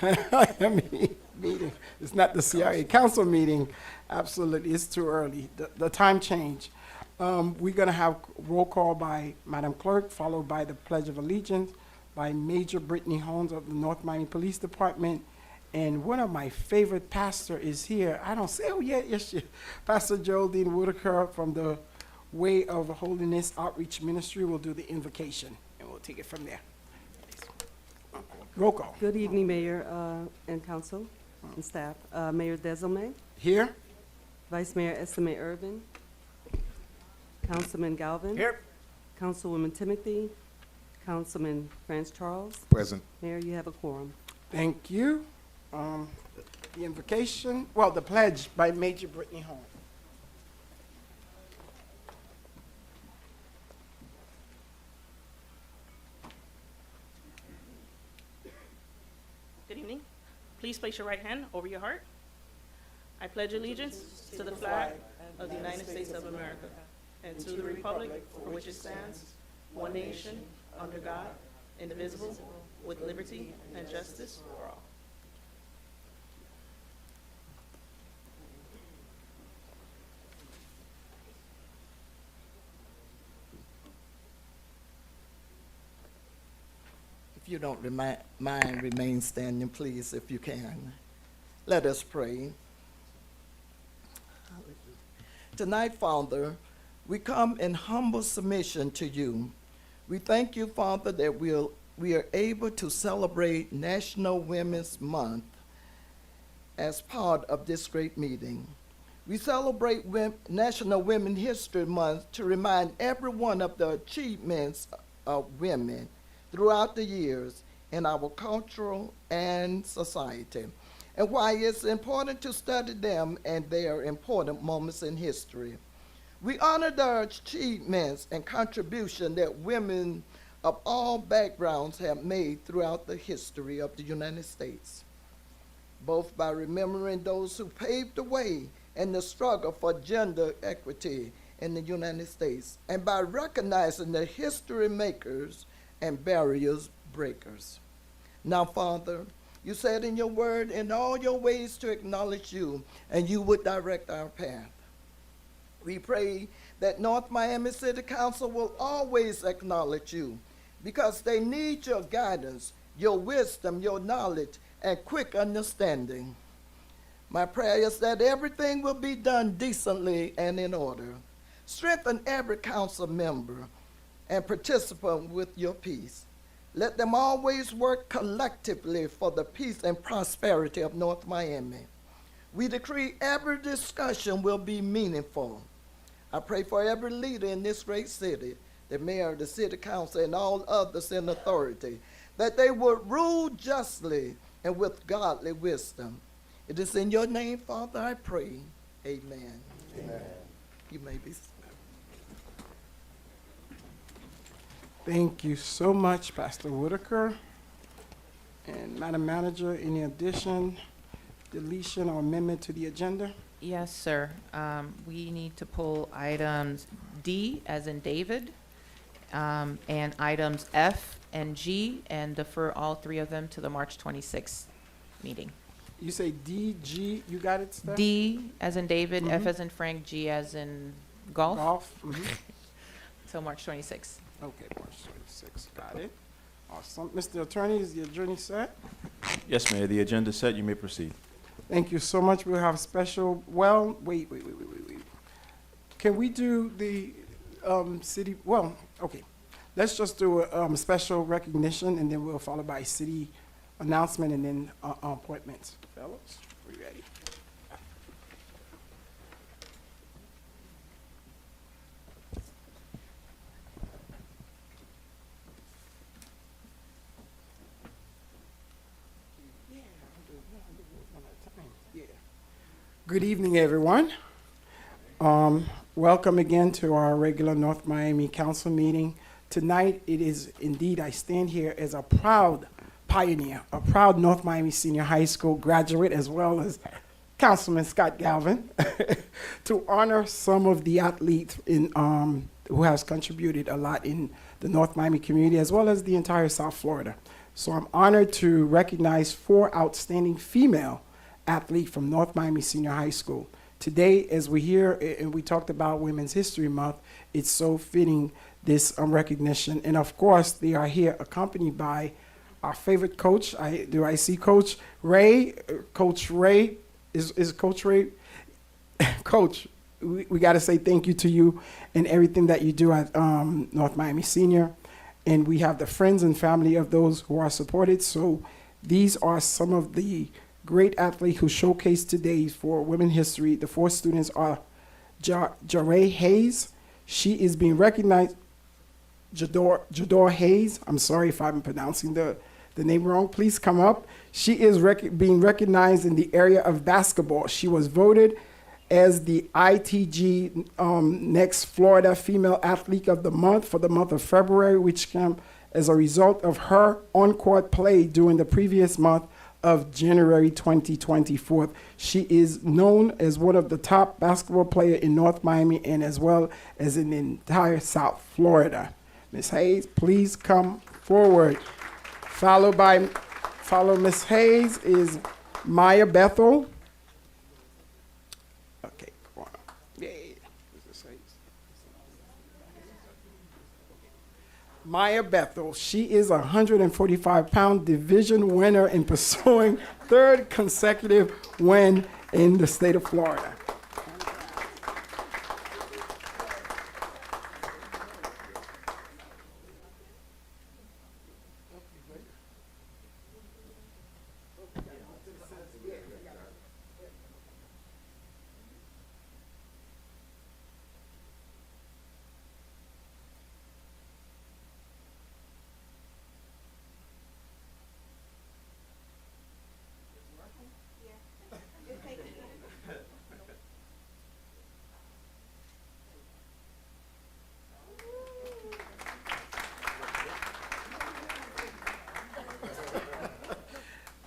Meeting. It's not the CRA council meeting. Absolutely, it's too early. The time change. We're gonna have roll call by Madam Clerk, followed by the Pledge of Allegiance by Major Brittany Holmes of the North Miami Police Department. And one of my favorite pastor is here. I don't say, oh yeah, yes, Pastor Geraldine Whitaker from the Way of Holiness Outreach Ministry will do the invocation, and we'll take it from there. Roll call. Good evening, Mayor and Council and staff. Mayor Desilme, Here? Vice Mayor Esame Irvin, Councilman Galvin. Here. Councilwoman Timothy, Councilman France Charles. Present. Mayor, you have a quorum. Thank you. The invocation, well, the pledge by Major Brittany Holmes. Good evening. Please place your right hand over your heart. I pledge allegiance to the flag of the United States of America and to the republic for which it stands, one nation, under God, indivisible, with liberty and justice for all. If you don't mind, remain standing, please, if you can. Let us pray. Tonight, Father, we come in humble submission to you. We thank you, Father, that we are able to celebrate National Women's Month as part of this great meeting. We celebrate National Women History Month to remind everyone of the achievements of women throughout the years in our culture and society, and why it's important to study them and their important moments in history. We honor the achievements and contribution that women of all backgrounds have made throughout the history of the United States, both by remembering those who paved the way in the struggle for gender equity in the United States, and by recognizing the history makers and barriers breakers. Now, Father, you said in your word, in all your ways to acknowledge you, and you would direct our path. We pray that North Miami City Council will always acknowledge you, because they need your guidance, your wisdom, your knowledge, and quick understanding. My prayer is that everything will be done decently and in order. Strengthen every council member and participant with your peace. Let them always work collectively for the peace and prosperity of North Miami. We decree every discussion will be meaningful. I pray for every leader in this great city, the mayor, the city council, and all others in authority, that they would rule justly and with godly wisdom. It is in your name, Father, I pray. Amen. Amen. You may be seated. Thank you so much, Pastor Whitaker. And Madam Manager, any addition, deletion, or amendment to the agenda? Yes, sir. We need to pull items D as in David, and items F and G, and defer all three of them to the March 26th meeting. You say D, G, you got it, Steph? D as in David, F Mhm. as in Frank, G as in golf, Golf? Mhm. till March 26th. Okay, March 26, got it. Awesome. Mr. Attorney, is the attorney set? Yes, Mayor, the agenda is set. You may proceed. Thank you so much. We'll have special, well, wait. Can we do the city, well, okay. Let's just do a special recognition, and then we'll follow by city announcement and then appointments. Fellows, we ready? Good evening, everyone. Welcome again to our regular North Miami Council meeting. Tonight, it is indeed, I stand here as a proud pioneer, a proud North Miami Senior High School graduate, as well as Councilman Scott Galvin, to honor some of the athletes who has contributed a lot in the North Miami community, as well as the entire South Florida. So I'm honored to recognize 4 outstanding female athletes from North Miami Senior High School. Today, as we hear and we talked about Women's History Month, it's so fitting, this recognition. And of course, they are here accompanied by our favorite coach. Do I see Coach Ray? Coach Ray, is Coach Ray? Coach, we got to say thank you to you and everything that you do at North Miami Senior. And we have the friends and family of those who are supported. So these are some of the great athletes who showcased today for Women History. The 4 students are Jaray Hayes. She is being recognized. Jador Hayes. I'm sorry if I'm pronouncing the name wrong. Please come up. She is being recognized in the area of basketball. She was voted as the ITG Next Florida Female Athlete of the Month for the month of February, which came as a result of her on-court play during the previous month of January 2024. She is known as one of the top basketball players in North Miami and as well as in the entire South Florida. Ms. Hayes, please come forward. Follow Ms. Hayes is Maya Bethel. Okay, come on. Yay. Ms. Hayes. Maya Bethel, she is a 145-pound division winner in pursuing 3rd consecutive win in the state of Florida.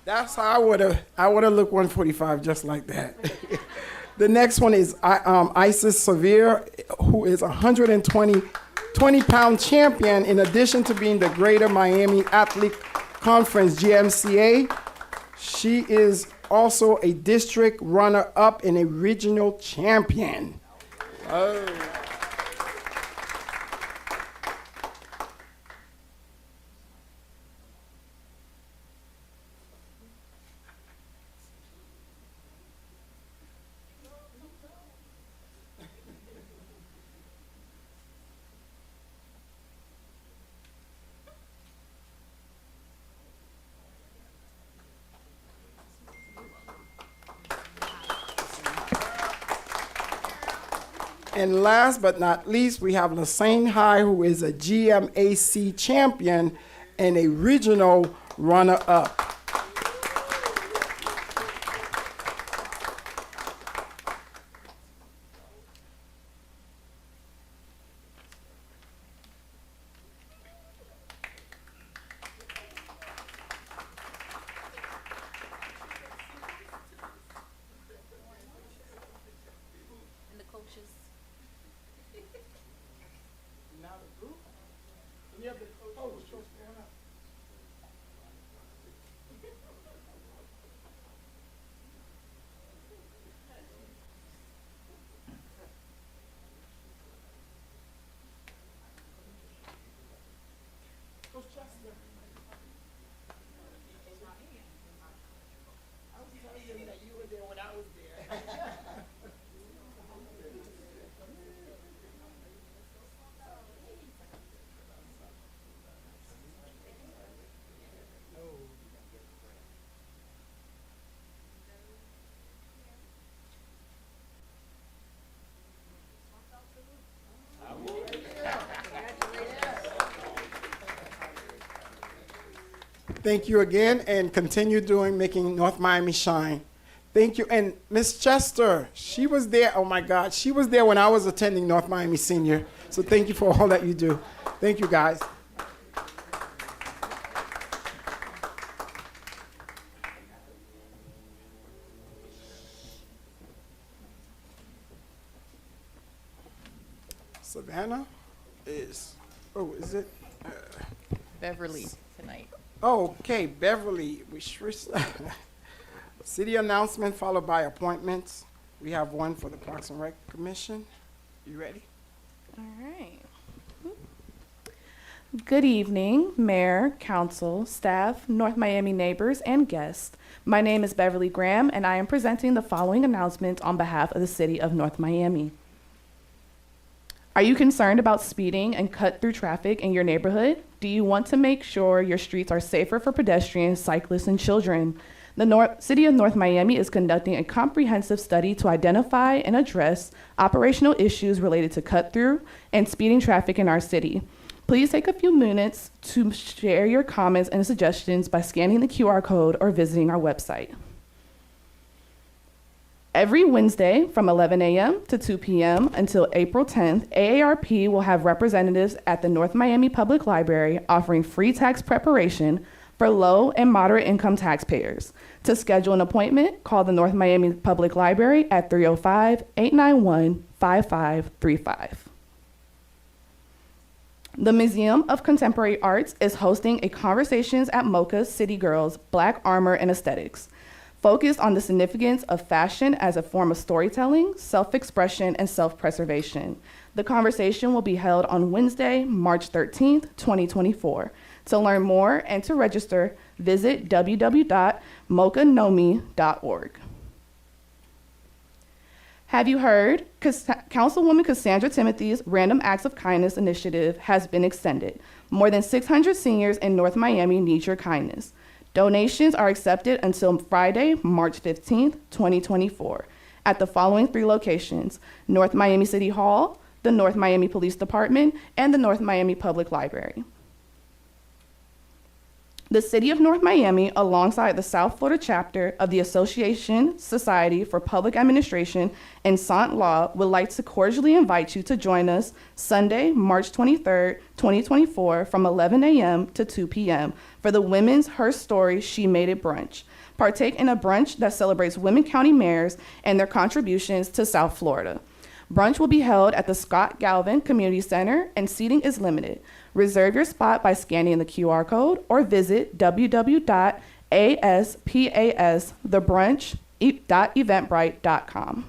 That's how I would have looked 145 just like that. The next one is Isis Severe, who is a 120-pound champion in addition to being the Greater Miami Athletic Conference, GMCA. She is also a district runner-up and a regional champion. Oh. And last but not least, we have Lasagne High, who is a GMAC champion and a regional runner-up. And the coaches. Thank you again, and continue making North Miami shine. Thank you. And Miss Chester, she was there. Oh my God, she was there when I was attending North Miami Senior. So thank you for all that you do. Thank you, guys. Savannah is, is it? Beverly tonight. Okay, Beverly, city announcement followed by appointments. We have one for the Parks and Rec Commission. You ready? All right. Good evening, Mayor, Council, staff, North Miami neighbors, and guests. My name is Beverly Graham, and I am presenting the following announcement on behalf of the City of North Miami. Are you concerned about speeding and cut-through traffic in your neighborhood? Do you want to make sure your streets are safer for pedestrians, cyclists, and children? The City of North Miami is conducting a comprehensive study to identify and address operational issues related to cut-through and speeding traffic in our city. Please take a few minutes to share your comments and suggestions by scanning the QR code or visiting our website. Every Wednesday from 11 a.m. to 2 p.m. until April 10th, AARP will have representatives at the North Miami Public Library offering free tax preparation for low and moderate income taxpayers. To schedule an appointment, call the North Miami Public Library at 305-891-5535. The Museum of Contemporary Arts is hosting a Conversations at Mocha City Girls Black Armor and Aesthetics, focused on the significance of fashion as a form of storytelling, self-expression, and self-preservation. The conversation will be held on Wednesday, March 13th, 2024. To learn more and to register, visit www.mochanomi.org. Have you heard? Councilwoman Cassandra Timothy's Random Acts of Kindness initiative has been extended. More than 600 seniors in North Miami need your kindness. Donations are accepted until Friday, March 15th, 2024, at the following 3 locations: North Miami City Hall, the North Miami Police Department, and the North Miami Public Library. The City of North Miami, alongside the South Florida chapter of the Association Society for Public Administration and Sant Law, would like to cordially invite you to join us Sunday, March 23rd, 2024, from 11 a.m. to 2 p.m. for the Women's Her Story, She Made It brunch. Partake in a brunch that celebrates women county mayors and their contributions to South Florida. Brunch will be held at the Scott Galvin Community Center, and seating is limited. Reserve your spot by scanning the QR code or visit www.aspasthebrunch.eventbrite.com.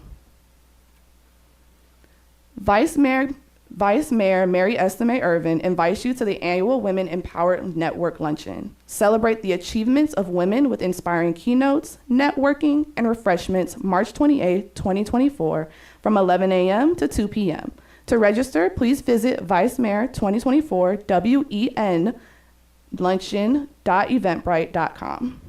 Vice Mayor Mary Estime Irvin invites you to the annual Women Empowered Network Luncheon. Celebrate the achievements of women with inspiring keynotes, networking, and refreshments March 28, 2024 from 11 a.m. to 2 p.m. To register, please visit Vice Mayor 2024 WEN luncheon.eventbrite.com.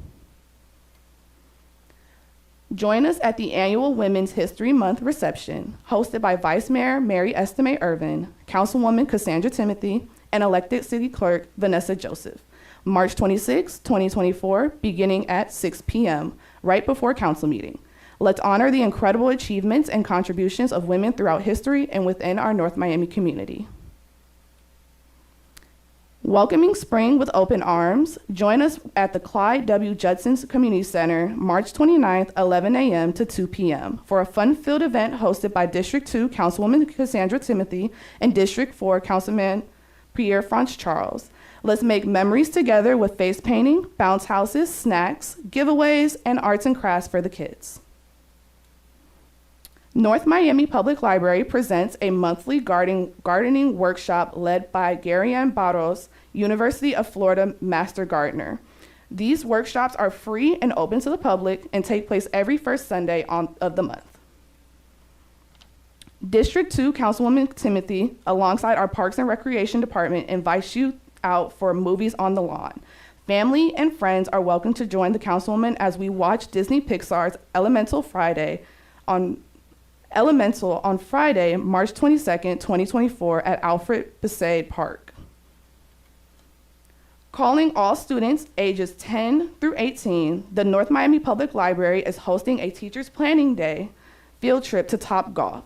Join us at the annual Women's History Month reception, hosted by Vice Mayor Mary Estime Irvin, Councilwoman Cassandra Timothy, and elected City Clerk Vanessa Joseph, March 26, 2024, beginning at 6 p.m., right before council meeting. Let's honor the incredible achievements and contributions of women throughout history and within our North Miami community. Welcoming spring with open arms, join us at the Clyde W. Judson Community Center, March 29th, 11 a.m. to 2 p.m. for a fun-filled event hosted by District 2 Councilwoman Cassandra Timothy and District 4 Councilman Pierre Franz Charles. Let's make memories together with face painting, bounce houses, snacks, giveaways, and arts and crafts for the kids. North Miami Public Library presents a monthly gardening workshop led by Garianne Barros, University of Florida Master Gardener. These workshops are free and open to the public and take place every first Sunday of the month. District 2 Councilwoman Timothy, alongside our Parks and Recreation Department, invites you out for movies on the lawn. Family and friends are welcome to join the Councilwoman as we watch Disney Pixar's Elemental on Friday, March 22nd, 2024 at Alfred Besaid Park. Calling all students ages 10 through 18, the North Miami Public Library is hosting a Teachers Planning Day field trip to Topgolf,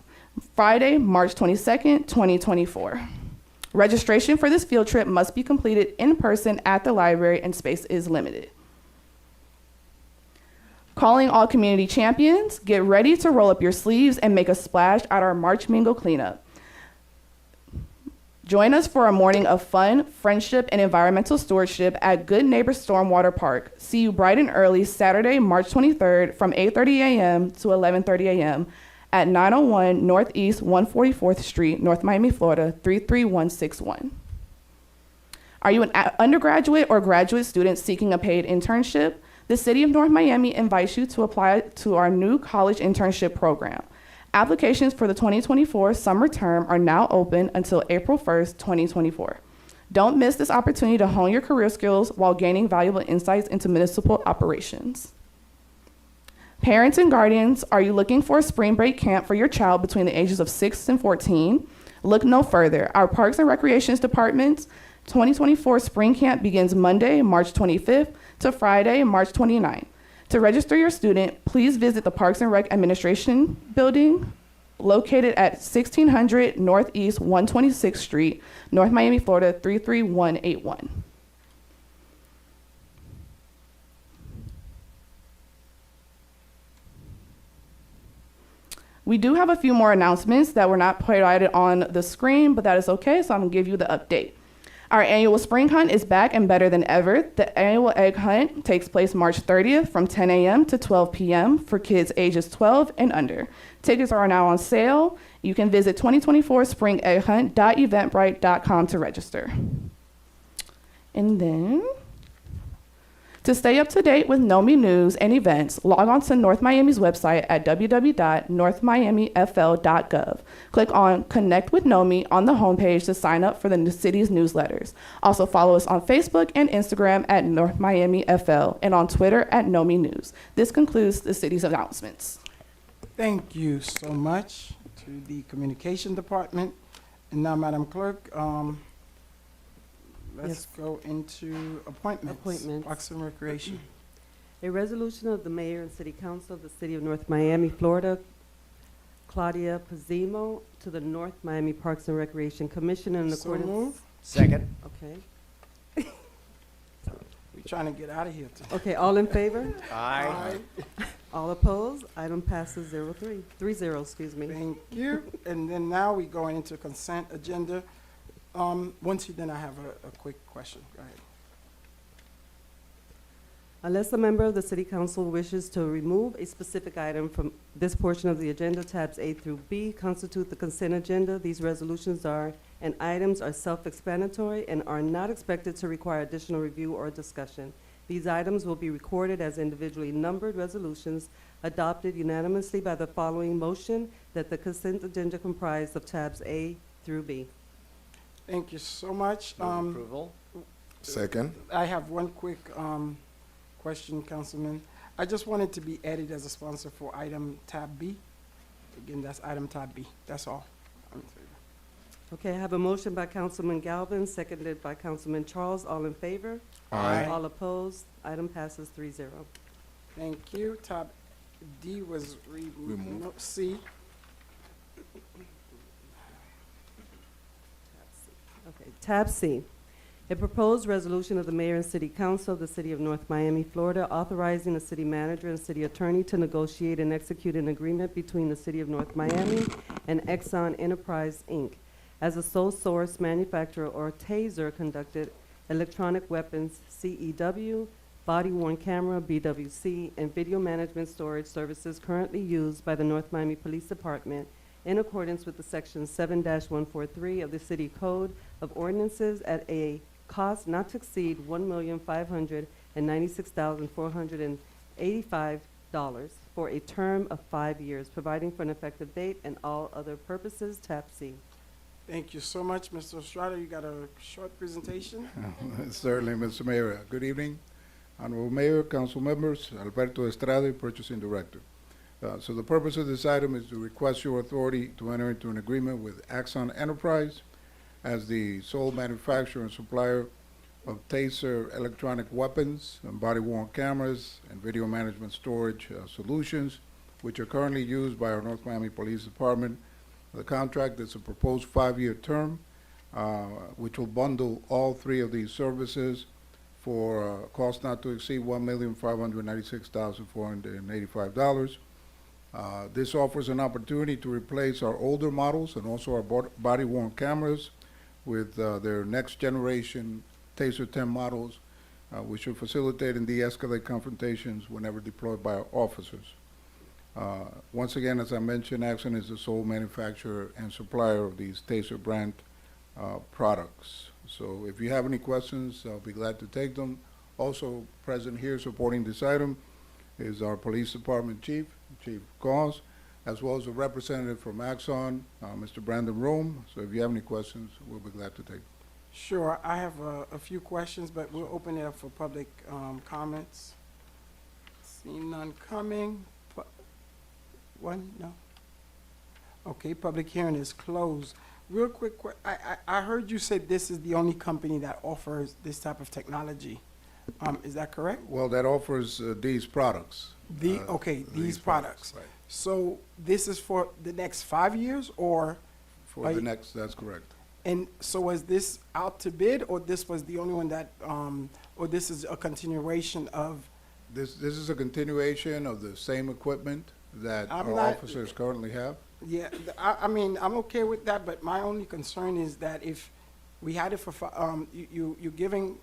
Friday, March 22nd, 2024. Registration for this field trip must be completed in person at the library and space is limited. Calling all community champions, get ready to roll up your sleeves and make a splash at our March Mingle cleanup. Join us for a morning of fun, friendship, and environmental stewardship at Good Neighbor Stormwater Park. See you bright and early Saturday, March 23rd from 8:30 a.m. to 11:30 a.m. at 901 Northeast 144th Street, North Miami, Florida 33161. Are you an undergraduate or graduate student seeking a paid internship? The City of North Miami invites you to apply to our new college internship program. Applications for the 2024 summer term are now open until April 1st, 2024. Don't miss this opportunity to hone your career skills while gaining valuable insights into municipal operations. Parents and guardians, are you looking for a spring break camp for your child between the ages of 6 and 14? Look no further. Our Parks and Recreations Department's 2024 spring camp begins Monday, March 25th to Friday, March 29th. To register your student, please visit the Parks and Rec Administration Building located at 1600 Northeast 126th Street, North Miami, Florida 33181. We do have a few more announcements that were not provided on the screen, but that is okay, so I'm gonna give you the update. Our annual spring hunt is back and better than ever. The annual egg hunt takes place March 30th from 10 a.m. to 12 p.m. for kids ages 12 and under. Tickets are now on sale. You can visit 2024springegghunt.eventbrite.com to register. And then, to stay up to date with NOMI news and events, log on to North Miami's website at www.northmiamifl.gov. Click on Connect with NOMI on the homepage to sign up for the city's newsletters. Also follow us on Facebook and Instagram at North Miami FL and on Twitter at NOMI News. This concludes the city's announcements. Thank you so much to the Communication Department. And now, Madam Clerk, let's Yes. go into appointments. Appointments. Parks and Recreation. A resolution of the Mayor and City Council of the City of North Miami, Florida, Claudia Pazimo, to the North Miami Parks and Recreation Commission in So accordance. moved. Second. Okay. We're trying to get out of here today. Okay, all in favor? Aye. All opposed? Item passes 3-0, excuse me. Thank you. And then now we're going into consent agenda. Once you, then I have a quick question. Go ahead. Unless a member of the City Council wishes to remove a specific item from this portion of the agenda, tabs A through B constitute the consent agenda. These resolutions and items are self-explanatory and are not expected to require additional review or discussion. These items will be recorded as individually numbered resolutions adopted unanimously by the following motion that the consent agenda comprise of tabs A through B. Thank you so much. Move approval. Second. I have one quick question, Councilman. I just wanted to be added as a sponsor for item tab B. Again, that's item tab B. That's all. I'm in favor. Okay, I have a motion by Councilman Galvin, seconded by Councilman Charles. All in favor? Aye. All opposed? Item passes 3-0. Thank you. Tab D was Removed. no, C. Okay, tab C. A proposed resolution of the Mayor and City Council of the City of North Miami, Florida, authorizing the city manager and city attorney to negotiate and execute an agreement between the City of North Miami and Exxon Enterprise, Inc. as a sole source manufacturer or TASER conducted electronic weapons, CEW, body-worn camera, BWC, and video management storage services currently used by the North Miami Police Department in accordance with the section 7-143 of the City Code of Ordinances at a cost not to exceed $1,596,485 for a term of 5 years, providing for an effective date and all other purposes. Tab C. Thank you so much, Mr. Estrada. You got a short presentation? Certainly, Mr. Mayor. Good evening. Honorable Mayor, council members, Alberto Estrada, Purchasing Director. So the purpose of this item is to request your authority to enter into an agreement with Axon Enterprise as the sole manufacturer and supplier of TASER electronic weapons and body-worn cameras and video management storage solutions, which are currently used by our North Miami Police Department. The contract is a proposed 5-year term, which will bundle all three of these services for cost not to exceed $1,596,485. This offers an opportunity to replace our older models and also our body-worn cameras with their next generation TASER 10 models, which will facilitate and de-escalate confrontations whenever deployed by our officers. Once again, as I mentioned, Axon is the sole manufacturer and supplier of these TASER brand products. So if you have any questions, I'll be glad to take them. Also present here supporting this item is our police department chief, Chief Gauze, as well as a representative from Axon, Mr. Brandon Rome. So if you have any questions, we'll be glad to take them. Sure, I have a few questions, but we'll open it up for public comments. Seeing none coming. One, no? Okay, public hearing is closed. Real quick, I heard you say this is the only company that offers this type of technology. Is that correct? Well, that offers these products. Okay, these products. Right. So this is for the next 5 years, or, For Are the you- next, that's correct. and so was this out to bid, or this was the only one that, or this is a continuation of? This is a continuation of the same equipment that I'm our not- officers currently have. Yeah, I mean, I'm okay with that, but my only concern is that if we had it for, you're giving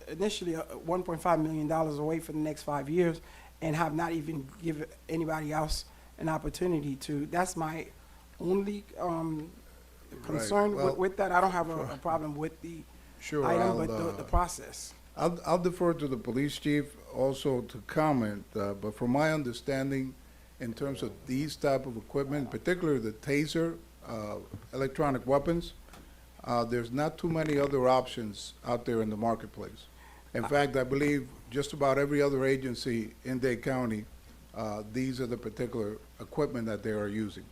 initially $1.5 million away for the next 5 years and have not even given anybody else an opportunity to, that's my only concern Well, with that. I don't have a problem with the Sure, item, but the I'll, process. I'll defer to the police chief also to comment, but from my understanding, in terms of these type of equipment, particularly the TASER, electronic weapons, there's not too many other options out there in the marketplace. In fact, I believe just about every other agency in Dade County, these are the particular equipment that they are using.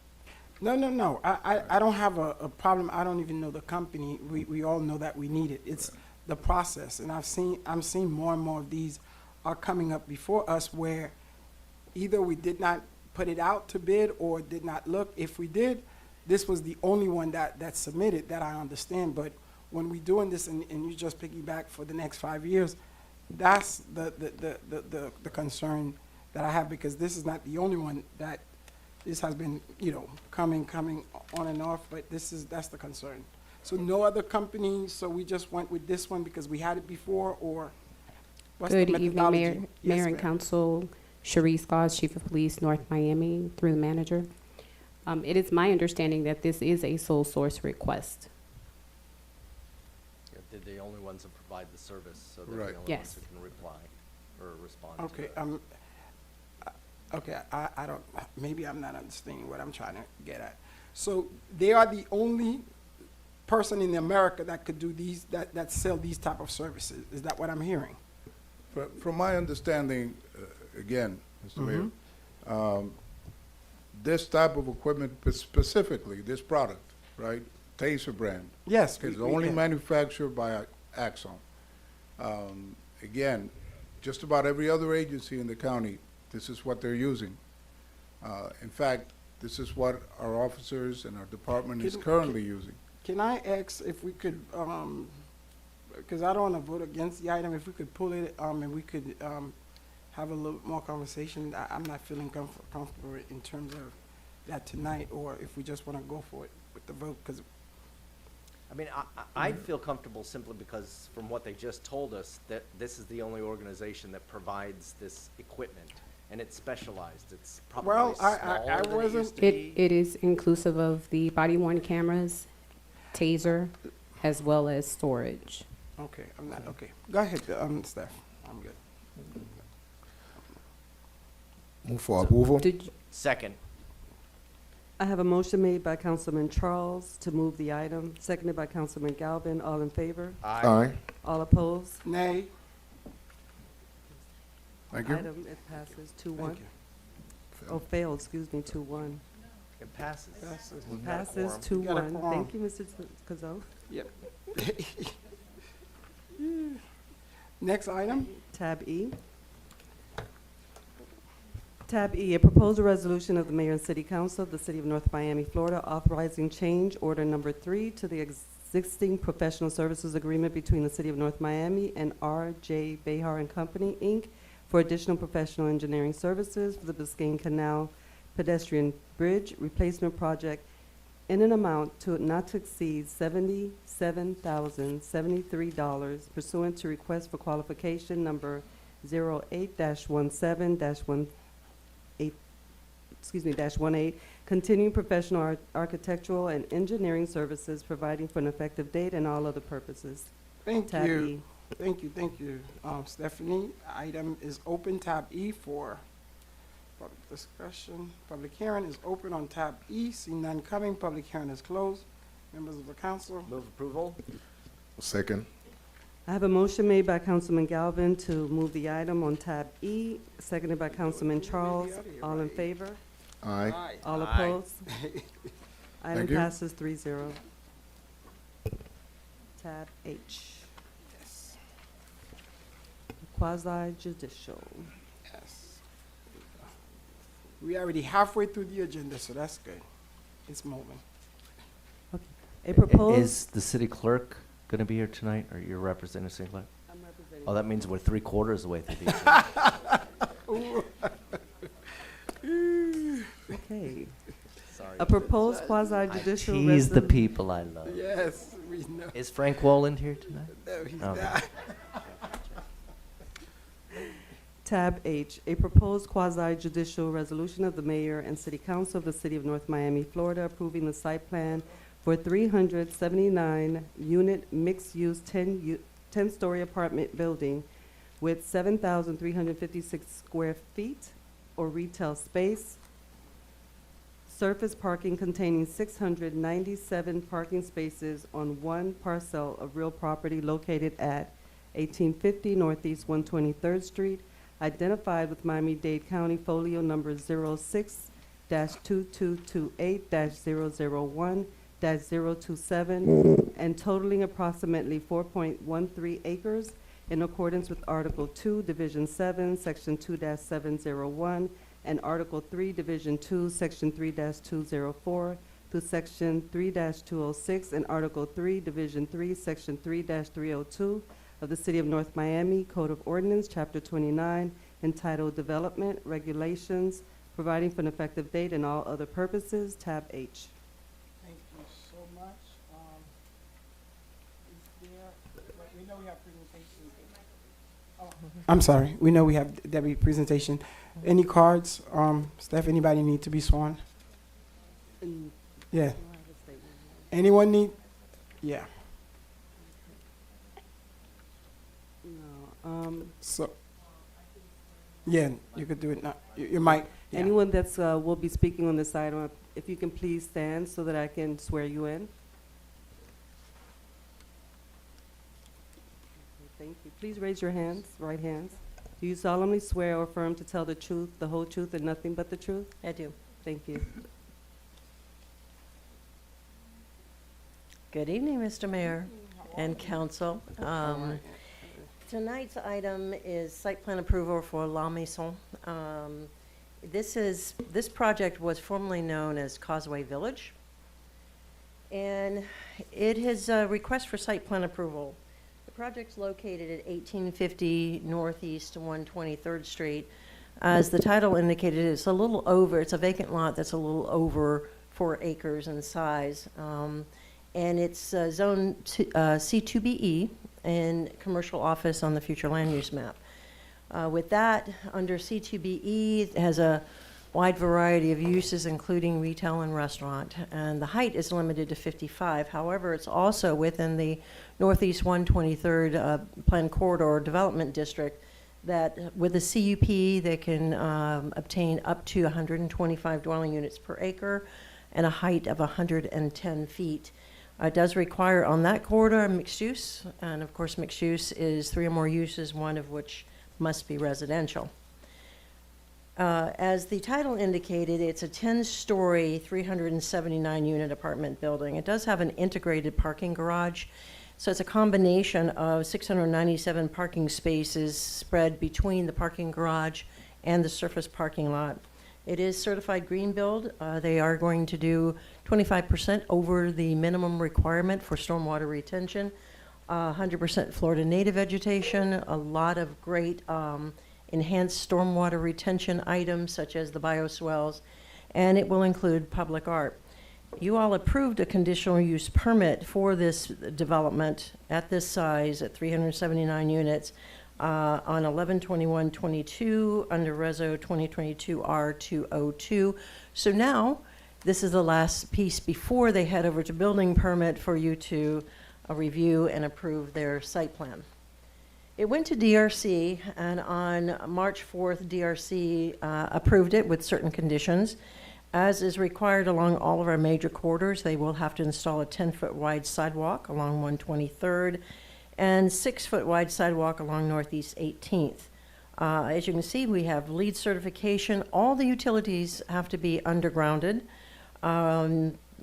No. I don't have a problem. I don't even know the company. We all know that we need it. It's the process. And I'm seeing more and more of these are coming up before us where either we did not put it out to bid or did not look. If we did, this was the only one that submitted, that I understand. But when we're doing this and you just piggyback for the next 5 years, that's the concern that I have, because this is not the only one that this has been, coming on and off, but that's the concern. So no other company, so we just went with this one because we had it before, or what's the Good evening, methodology? Mayor, Yes, Mayor and ma'am. Council. Sharice Gauze, Chief of Police, North Miami, through the manager. It is my understanding that this is a sole source request. They're the only ones that provide the service, so they're the Right. only Yes. ones who can reply or respond to Okay, it. okay, I don't, maybe I'm not understanding what I'm trying to get at. So they are the only person in America that could do these, that sell these type of services. Is that what I'm hearing? From my understanding, again, Mr. Mayor, this type of equipment, specifically this product, right, TASER brand, Yes. is only manufactured by Axon. Again, just about every other agency in the county, this is what they're using. In fact, this is what our officers and our department is Can- currently using. Can I ask if we could, because I don't want to vote against the item, if we could pull it, and we could have a little more conversation. I'm not feeling comfortable in terms of that tonight, or if we just want to go for it with the vote, because, I mean, I'd feel comfortable simply because from what they just told us, that this is the only organization that provides this equipment. And it's specialized. It's probably Well, smaller I than it wasn't- used to be. It is inclusive of the body-worn cameras, taser, as well as storage. okay, I'm not, okay. Go ahead, Steph, I'm good. Move for approval. Did, Second. I have a motion made by Councilman Charles to move the item, seconded by Councilman Galvin. All in favor? Aye. All opposed? Nay? Thank you. Item, it passes 2-1. Thank you. Oh, failed, excuse me, 2-1. It passes. Passes. We've got a Passes quorum. You got a 2-1. quorum. Thank you, Mr. Cazot. Yep. Next item? Tab E. Tab E, a proposed resolution of the Mayor and City Council of the City of North Miami, Florida, authorizing change order number 3 to the existing professional services agreement between the City of North Miami and R.J. Behar and Company, Inc., for additional professional engineering services for the Biscayne Canal pedestrian bridge replacement project in an amount to not to exceed $77,073 pursuant to request for qualification number 08-17-18, continuing professional architectural and engineering services, providing for an effective date and all other purposes. Thank Tab you. E. Thank you, Stephanie. Item is open, tab E for public discussion. Public hearing is open on tab E. See none coming, public hearing is closed. Members of the council, Move approval? Second. I have a motion made by Councilman Galvin to move the item on tab E, seconded by Councilman Charles. All in favor? Aye. All Aye. opposed? Item Thank you. passes 3-0. Tab H, yes, quasi judicial. yes. We already halfway through the agenda, so that's good. It's moving. A proposed. Is the city clerk going to be here tonight, or you're representing the city clerk? I'm representing. Oh, that means we're 3/4 of the way through the agenda. Okay. Sorry. A proposed quasi I judicial tease the people I love. Yes, we know. Is Frank Wallen here tonight? No, he's Okay. not. Tab H, a proposed quasi judicial resolution of the mayor and city council of the city of North Miami, Florida, approving the site plan for 379-unit mixed-use 10-story apartment building with 7,356 square feet or retail space, surface parking containing 697 parking spaces on one parcel of real property located at 1850 Northeast 123rd Street, identified with Miami-Dade County Folio number 06-2228-001-027, and totaling approximately 4.13 acres in accordance with Article 2, Division 7, Section 2-701, and Article 3, Division 2, Section 3-204, through Section 3-206, and Article 3, Division 3, Section 3-302 of the City of North Miami Code of Ordinance, Chapter 29, entitled Development Regulations, providing for an effective date and all other purposes, tab H. Thank you so much. Is there, we know we have presentations. Oh, I'm sorry, we know we have Debbie presentation. Any cards? Steph, anybody need to be sworn? Yeah. Anyone need? Yeah. No, So, yeah, you could do it now. You might, yeah. anyone that's, will be speaking on this item, if you can please stand so that I can swear you in. Thank you. Please raise your hands, right hands. Do you solemnly swear or affirm to tell the truth, the whole truth, and nothing but the truth? I do. Thank you. Good evening, Mr. Mayor and council. Tonight's item is site plan approval for La Maison. This project was formerly known as Causeway Village, and it is a request for site plan approval. The project's located at 1850 Northeast 123rd Street. As the title indicated, it's a vacant lot that's a little over 4 acres in size. And it's zone C2BE and commercial office on the future land use map. With that, under C2BE, it has a wide variety of uses, including retail and restaurant, and the height is limited to 55. However, it's also within the Northeast 123rd Planned Corridor Development District that with a CUP, they can obtain up to 125 dwelling units per acre and a height of 110 feet. It does require on that corridor mixed use, and of course mixed use is 3 or more uses, one of which must be residential. As the title indicated, it's a 10-story, 379-unit apartment building. It does have an integrated parking garage, so it's a combination of 697 parking spaces spread between the parking garage and the surface parking lot. It is certified green build. They are going to do 25% over the minimum requirement for stormwater retention, 100% Florida native vegetation, a lot of great enhanced stormwater retention items such as the bioswales, and it will include public art. You all approved a conditional use permit for this development at this size, at 379 units, on 11/21/22 under Reso 2022 R202. So now, this is the last piece before they head over to building permit for you to review and approve their site plan. It went to DRC, and on March 4th, DRC approved it with certain conditions. As is required along all of our major corridors, they will have to install a 10-foot wide sidewalk along 123rd and 6-foot wide sidewalk along Northeast 18th. As you can see, we have LEED certification. All the utilities have to be undergrounded.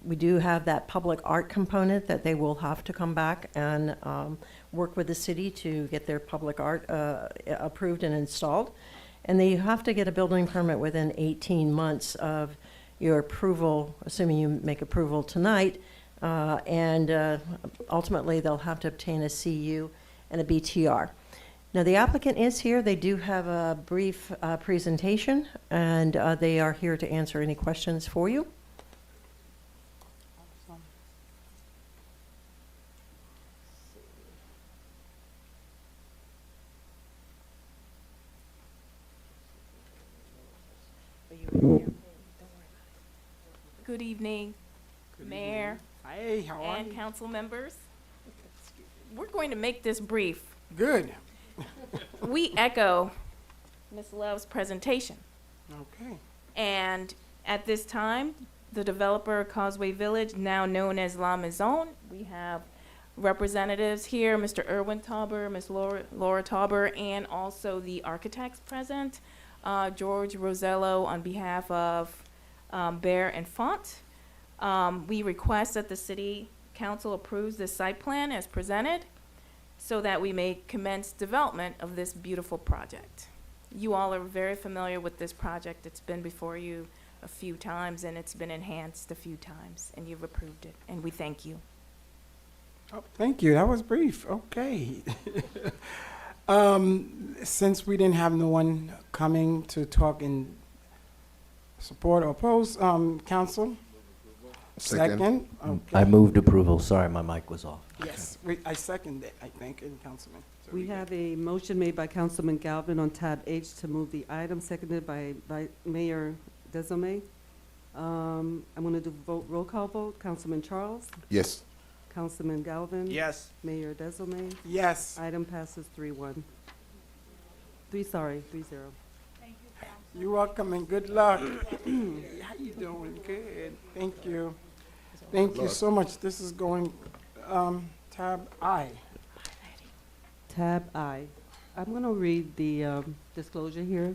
We do have that public art component that they will have to come back and work with the city to get their public art approved and installed. And they have to get a building permit within 18 months of your approval, assuming you make approval tonight. And ultimately, they'll have to obtain a CU and a BTR. Now, the applicant is here. They do have a brief presentation, and they are here to answer any questions for you. Good evening, Mayor Hey, how are and you? council members. We're going to make this brief. Good. We echo Ms. Love's presentation. Okay. And at this time, the developer Causeway Village, now known as La Maison, we have representatives here, Mr. Erwin Tauber, Ms. Laura Tauber, and also the architects present, George Rosello on behalf of Bear and Font. We request that the city council approves this site plan as presented so that we may commence development of this beautiful project. You all are very familiar with this project. It's been before you a few times, and it's been enhanced a few times, and you've approved it, and we thank you. Oh, thank you. That was brief. Okay. Since we didn't have no one coming to talk in support or oppose, council? Second. Okay. I moved approval. Sorry, my mic was off. Yes, I second it, I think, and Councilman. So We have a motion made by Councilman Galvin on tab H to move the item, seconded by Mayor Desome. I'm going to do roll call vote. Councilman Charles? Yes. Councilman Galvin? Yes. Mayor Desome? Yes. Item passes 3-1. 3-0. You're welcome and good luck. How you doing? Good. Thank you. Thank you so much. This is going, tab I. Tab I. I'm going to read the disclosure here.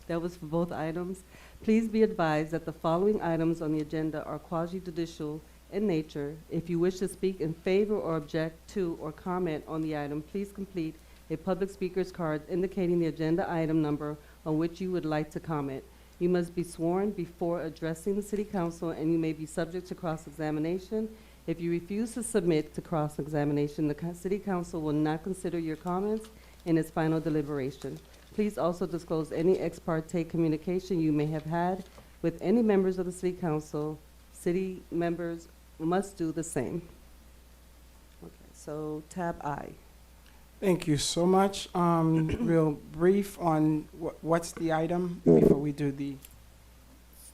That was for both items. Please be advised that the following items on the agenda are quasi-judicial in nature. If you wish to speak in favor or object to or comment on the item, please complete a public speaker's card indicating the agenda item number on which you would like to comment. You must be sworn before addressing the city council, and you may be subject to cross-examination. If you refuse to submit to cross-examination, the city council will not consider your comments in its final deliberation. Please also disclose any ex parte communication you may have had with any members of the city council. City members must do the same. Okay, so tab I. Thank you so much. Real brief on what's the item before we do the,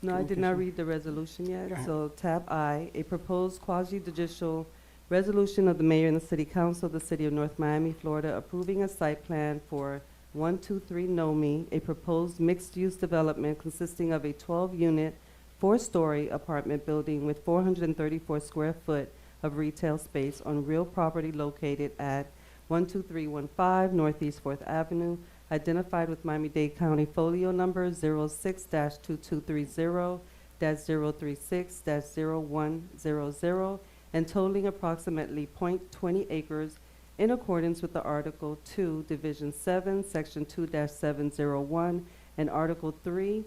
No, I did not read the resolution Go yet. ahead. So tab I, a proposed quasi-judicial resolution of the mayor and the city council of the city of North Miami, Florida, approving a site plan for 123 Nomi, a proposed mixed-use development consisting of a 12-unit, 4-story apartment building with 434 square foot of retail space on real property located at 12315 Northeast 4th Avenue, identified with Miami-Dade County folio number 06-2230-036-0100, and totaling approximately .20 acres in accordance with the Article 2, Division 7, Section 2-701, and Article 3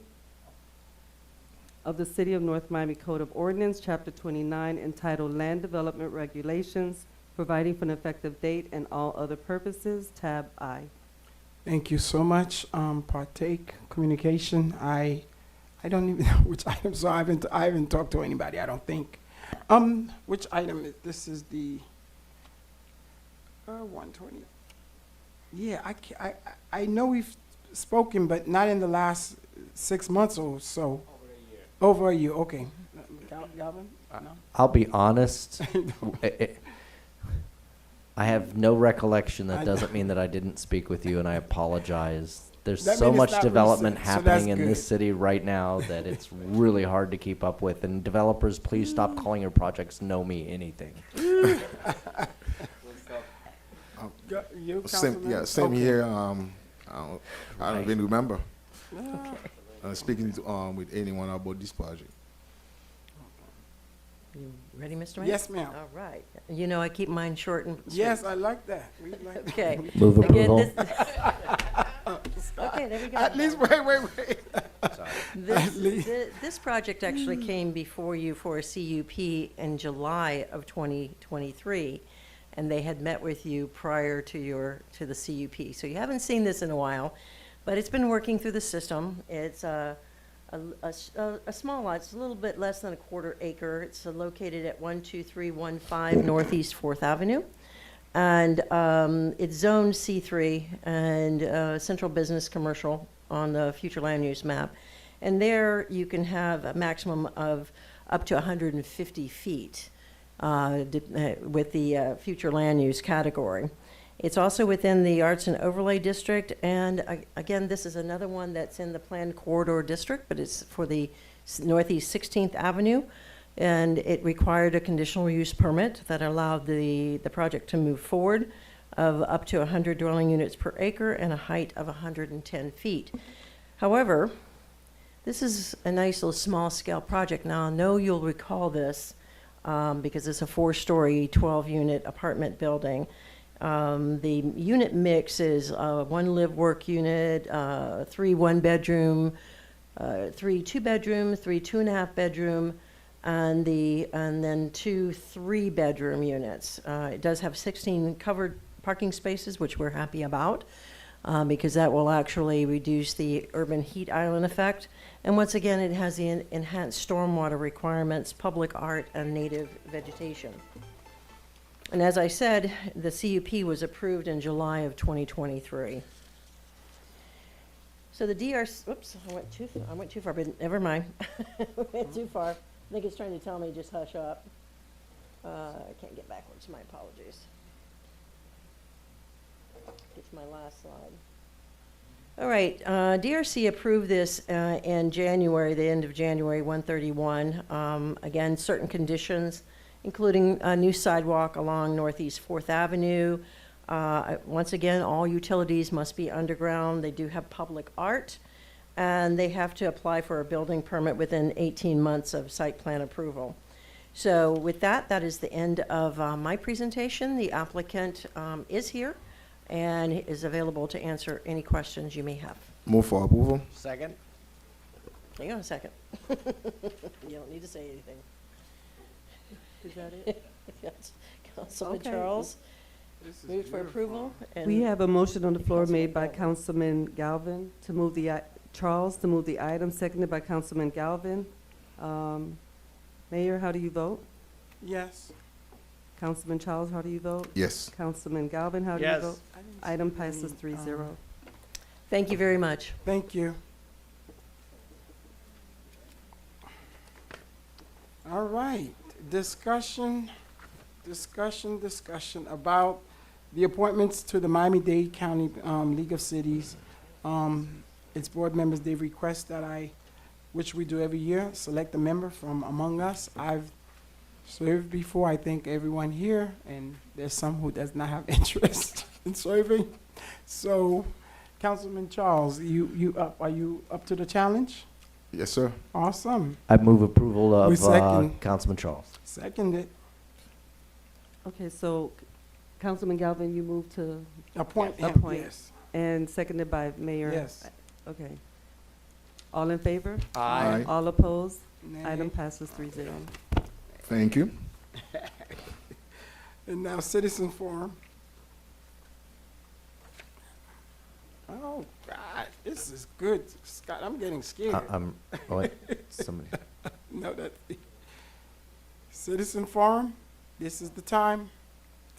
of the City of North Miami Code of Ordinance, Chapter 29, entitled Land Development Regulations, providing for an effective date and all other purposes, tab I. thank you so much. Partake, communication, I I don't even know which item, so I haven't talked to anybody, I don't think. Which item, this is the, 120. Yeah, I know we've spoken, but not in the last 6 months or so. Over a year, okay. Galvin? No? I'll be honest, I have no recollection. That doesn't mean that I didn't speak with you, and I apologize. There's That so means it's much not development recent, so that's happening in this good. city right now that it's really hard to keep up with. And developers, please stop calling your projects Know Me Anything. You, Same, Councilman? yeah, same Okay. here. I don't even remember Ah, speaking to, with anyone about this project. You ready, Mr. Mayor? Yes, ma'am. All right. You know, I keep mine short and sweet. Yes, I like that. We like that. Okay. Move Again, approval. Okay, there we go. At least, wait. This, least- this project actually came before you for a CUP in July of 2023, and they had met with you prior to the CUP. So you haven't seen this in a while, but it's been working through the system. It's a small lot. It's a little bit less than a quarter acre. It's located at 12315 Northeast 4th Avenue. And it's zoned C3 and Central Business Commercial on the future land use map. And there you can have a maximum of up to 150 feet with the future land use category. It's also within the Arts and Overlay District, and again, this is another one that's in the Planned Corridor District, but it's for the Northeast 16th Avenue, and it required a conditional use permit that allowed the project to move forward of up to 100 dwelling units per acre and a height of 110 feet. However, this is a nice little small-scale project. Now, I know you'll recall this because it's a 4-story, 12-unit apartment building. The unit mix is 1 live-work unit, 3 one-bedroom, 3 two-bedroom, 3 2.5-bedroom, and then 2 3-bedroom units. It does have 16 covered parking spaces, which we're happy about, because that will actually reduce the urban heat island effect. And once again, it has the enhanced stormwater requirements, public art, and native vegetation. And as I said, the CUP was approved in July of 2023. So the DRC, oops, I went too far, but never mind. I went too far. I think it's trying to tell me just hush up. I can't get backwards, my apologies. Get to my last slide. All right, DRC approved this in January, the end of January 131. Again, certain conditions, including a new sidewalk along Northeast 4th Avenue. Once again, all utilities must be underground. They do have public art, and they have to apply for a building permit within 18 months of site plan approval. So with that, that is the end of my presentation. The applicant is here and is available to answer any questions you may have. Move for approval. Second? Hang on a second. You don't need to say anything. Is that it? Yes. Councilman Okay. Charles, moved for approval. And We have a motion on the floor made by Councilman Galvin to move the, Charles to move the item, seconded by Councilman Galvin. Mayor, how do you vote? Yes. Councilman Charles, how do you vote? Yes. Councilman Galvin, how do you Yes. vote? Item passes 3-0. Thank you very much. Thank you. All right, discussion about the appointments to the Miami-Dade County League of Cities. Its board members, they request that which we do every year, select a member from among us. I've served before, I think everyone here, and there's some who does not have interest in serving. So, Councilman Charles, are you up to the challenge? Yes, sir. Awesome. I move approval We of second. Councilman Charles. Seconded. Okay, so Councilman Galvin, you move to, Appoint him, Appoint. yes. and seconded by Mayor? Yes. Okay. All in favor? Aye. All opposed? Nay. Item passes 3-0. Thank you. And now citizen forum. Oh, God, this is good, Scott. I'm getting scared. I'm, oh, wait, somebody, No, that, citizen forum, this is the time.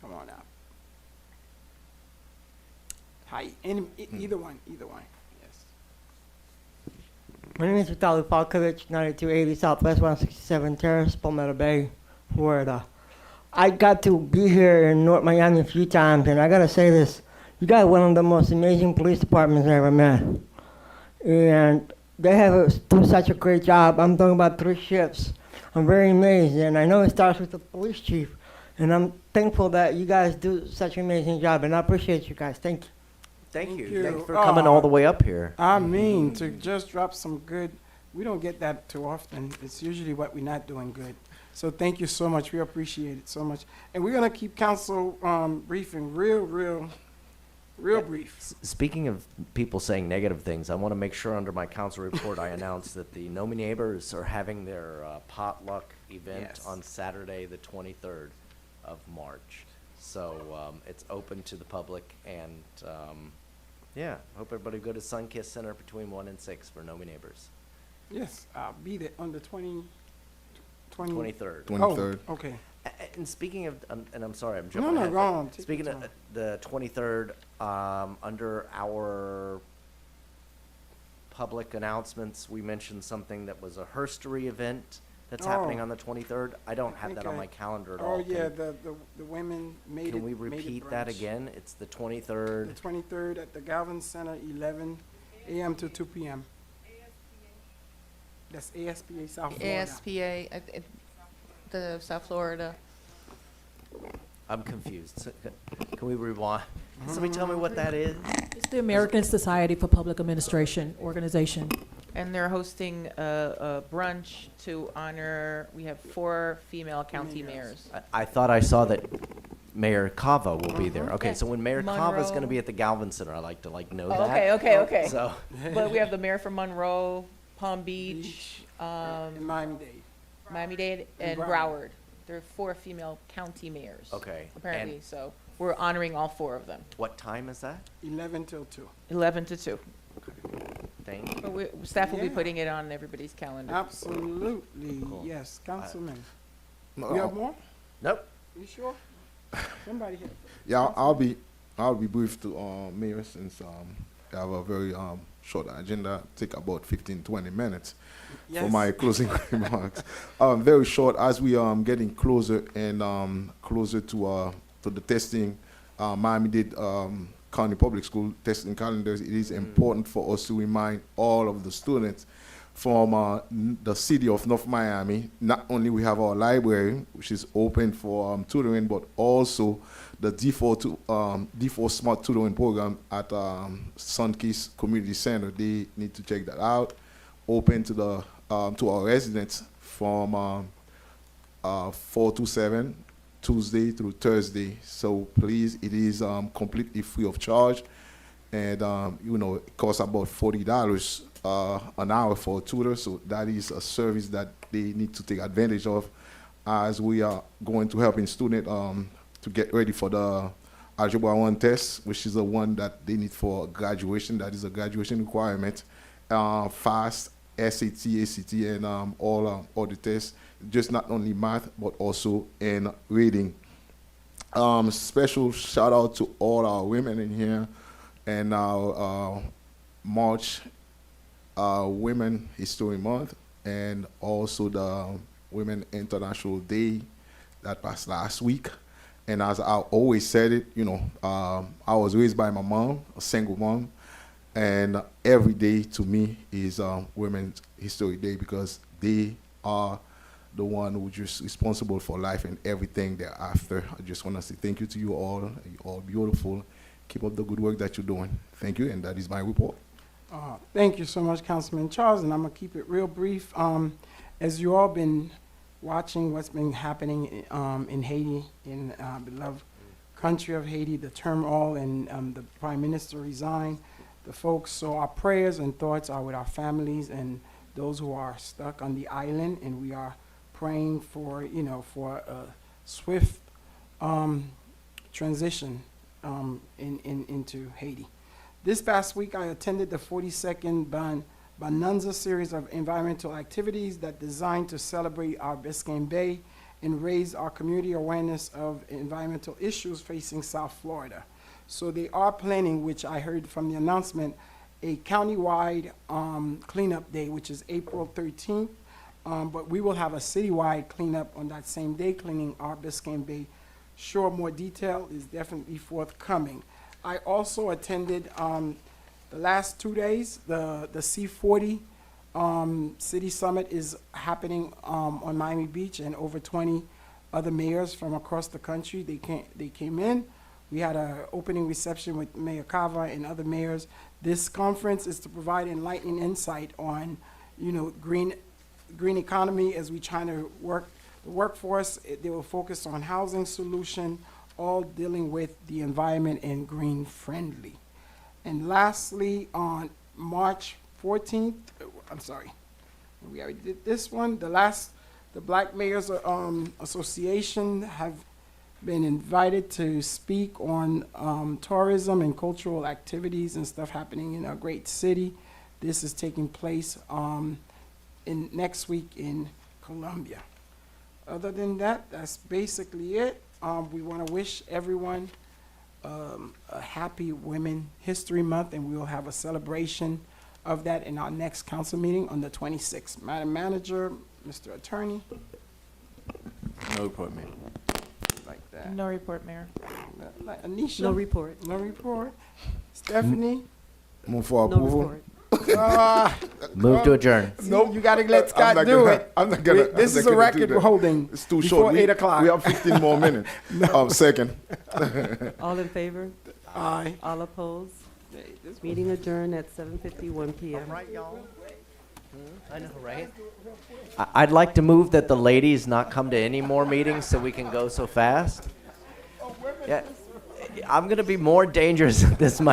Come on out. Hi, either one, yes. My name is Vitaly Falkovich, 9280 Southwest 167 Terrace, Palmetto Bay, Florida. I got to be here in North Miami a few times, and I gotta say this. You got one of the most amazing police departments I ever met. And they do such a great job. I'm talking about 3 shifts. I'm very amazed, and I know it starts with the police chief. And I'm thankful that you guys do such an amazing job, and I appreciate you guys. Thank you. thank you. you. Thanks for coming all the way up here. I mean, to just drop some good, we don't get that too often. It's usually what we're not doing good. So thank you so much. We appreciate it so much. And we're gonna keep council briefing real brief. Speaking of people saying negative things, I want to make sure under my council report I announce that the No Me Neighbors are having their potluck event Yes. on Saturday, the 23rd of March. So it's open to the public, and yeah, hope everybody go to Sunkist Center between 1 and 6 for No Me Neighbors. Yes, I'll be there on the 20. 23rd. 23rd. Oh, okay. And speaking of, and I'm sorry, I'm No, jumping no, ahead. go on. Take Speaking your of time. the 23rd, under our public announcements, we mentioned something that was a herstory event that's happening Oh. on the 23rd. I don't have that on Okay. my calendar at all. Oh, yeah, the women made it. Can we made it repeat that brunch. again? It's the The 23rd. 23rd at the Galvin Center, 11 a.m. to 2 p.m. That's ASPA South Florida. ASPA, the South Florida. I'm confused. Can we rewind? Can somebody tell me what that is? It's the American Society for Public Administration organization. And they're hosting a brunch to honor, we have 4 female county mayors. I thought I saw that Mayor Cava will be there. Okay, Yes. so when Mayor Cava's going to Monroe. be at the Galvin Center, I like to know Oh, that. okay. So, But we have the mayor from Monroe, Palm Beach, In Miami-Dade. Miami-Dade, and Broward. Broward. There are 4 female county mayors. okay. Apparently, And so we're honoring all 4 of them, what time is that? 11 till 2. 11 to 2. Thank you. But staff will be Yeah. putting it on everybody's calendar. Absolutely, Cool. yes. Councilman, No, you have more? Nope. You sure? Somebody here. Yeah, I'll be brief to Mayor, since I have a very short agenda. Take about 15-20 minutes for Yes. my closing remarks. Very short, as we getting closer and closer to the testing. Miami-Dade County Public School testing calendars. It is important for us to remind all of the students from the city of North Miami. Not only we have our library, which is open for tutoring, but also the D4 Smart Tutoring Program at Sunkist Community Center. They need to check that out. Open to the to our residents from 4 to 7, Tuesday through Thursday. So please, it is completely free of charge, and it costs about $40 an hour for a tutor. So that is a service that they need to take advantage of, as we are going to helping students to get ready for the Algebra 1 test, which is the one that they need for graduation. That is a graduation requirement. FAST, SAT, ACT, and all the tests, just not only math, but also in reading. Special shout out to all our women in here, and our March Women History Month, and also the Women International Day that passed last week. And as I always said it, I was raised by my mom, a single mom, and every day to me is Women's History Day, because they are the one who just responsible for life and everything thereafter. I just want to say thank you to you all. You're all beautiful. Keep up the good work that you're doing. Thank you, and that is my report. Thank you so much, Councilman Charles, and I'm gonna keep it real brief. As you all been watching what's been happening in Haiti, in beloved country of Haiti, the turmoil, and the Prime Minister resigned, the folks. So our prayers and thoughts are with our families and those who are stuck on the island, and we are praying for for a swift transition into Haiti. This past week, I attended the 42nd Bonanza series of environmental activities that designed to celebrate our Biscayne Bay and raise our community awareness of environmental issues facing South Florida. So they are planning, which I heard from the announcement, a countywide cleanup day, which is April 13th. But we will have a citywide cleanup on that same day, cleaning our Biscayne Bay. Sure, more detail is definitely forthcoming. I also attended the last 2 days, the C40 City Summit is happening on Miami Beach, and over 20 other mayors from across the country, they came in. We had an opening reception with Mayor Cava and other mayors. This conference is to provide enlightening insight on, green economy as we trying to work the workforce. They will focus on housing solution, all dealing with the environment and green friendly. And lastly, on March 14th, we already did this one. The Black Mayors Association have been invited to speak on tourism and cultural activities and stuff happening in our great city. This is taking place next week in Columbia. Other than that, that's basically it. We want to wish everyone a happy Women History Month, and we will have a celebration of that in our next council meeting on the 26th. Madam Manager, Mr. Attorney. No report, Mayor. Like that. No report, Mayor. Anisha? No report. No report. Stephanie? Move for No approval. report. Move to adjourn. No, you gotta let I'm Scott not do gonna- it. I'm not gonna- This I'm is not a gonna do record that. we're holding It's too before short. 8 o'clock. We have 15 more minutes. Second. All in favor? Aye. All opposed? Meeting adjourned at 7:51 PM. Right, y'all? I know, right? I'd like to move that the ladies not come to any more meetings so we can go so fast. Yeah, I'm gonna be more dangerous than this might.